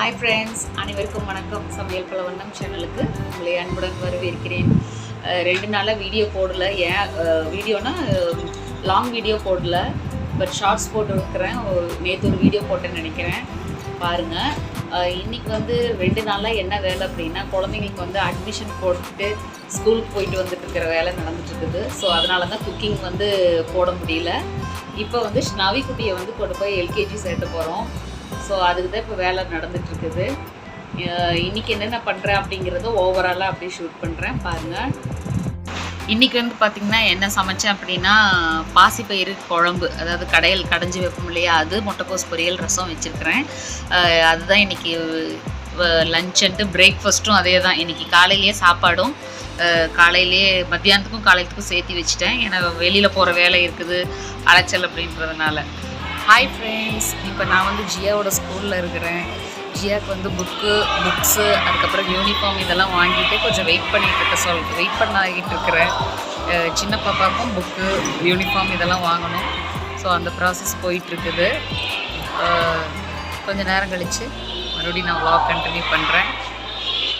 Hi friends, அனைவருக்கும் வணக்கம். சமையல் பல வண்ணம் சேனலுக்கு உங்களை அன்புடன் வரவேற்கிறேன். 2 நாளா வீடியோ போடல. ஏன் வீடியோனா லாங் வீடியோ போடல, பட் ஷார்ட்ஸ் போட்டுருக்கிறேன். நேற்று ஒரு வீடியோ போட்டேன்னு நினைக்கிறேன், பாருங்கள். இன்றைக்கி வந்து 2 நாளாக என்ன வேலை அப்படின்னா, குழந்தைங்களுக்கு வந்து அட்மிஷன் போட்டுட்டு ஸ்கூலுக்கு போயிட்டு வந்துட்டு இருக்கிற வேலை நடந்துட்டுருக்குது. ஸோ அதனால தான் குக்கிங் வந்து போட முடியல. இப்போ வந்து நவி குட்டியை வந்து கொண்டு போய் எல்கேஜி சேர்த்த போகிறோம். ஸோ அதுக்கு தான் இப்போ வேலை நடந்துகிட்ருக்குது. இன்றைக்கி என்னென்ன பண்ணுறேன் அப்படிங்கிறத ஓவராலாக அப்படியே ஷூட் பண்ணுறேன், பாருங்கள். இன்றைக்கி வந்து பார்த்திங்கன்னா என்ன சமைச்சேன் அப்படின்னா, பாசிப்பயிறு குழம்பு, அதாவது கடைஞ்சி வைப்போம் இல்லையா, அது முட்டைக்கோஸ் பொரியல், ரசம் வச்சுருக்கிறேன். அதுதான் இன்றைக்கி லன்ச்சுன்ட்டு. பிரேக்ஃபாஸ்ட்டும் அதே தான். இன்றைக்கி காலையிலேயே சாப்பாடும் காலையிலேயே மத்தியானத்துக்கும் காலையிலத்துக்கும் சேர்த்து வச்சுட்டேன். ஏன்னா வெளியில் போகிற வேலை இருக்குது, அலைச்சல் அப்படின்றதுனால. ஹாய் ஃப்ரெண்ட்ஸ், இப்போ நான் வந்து ஜியாவோட ஸ்கூலில் இருக்கிறேன். ஜியாவுக்கு வந்து புக்ஸு அதுக்கப்புறம் யூனிஃபார்ம் இதெல்லாம் வாங்கிட்டு கொஞ்சம் வெயிட் பண்ணிகிட்டு இருக்கிறேன். சின்ன பாப்பாவுக்கும் புக்கு, யூனிஃபார்ம் இதெல்லாம் வாங்கணும். ஸோ அந்த ப்ராசஸ் போயிட்டுருக்குது. கொஞ்சம் நேரம் கழித்து மறுபடியும் நான் vlog கண்டினியூ பண்ணுறேன்.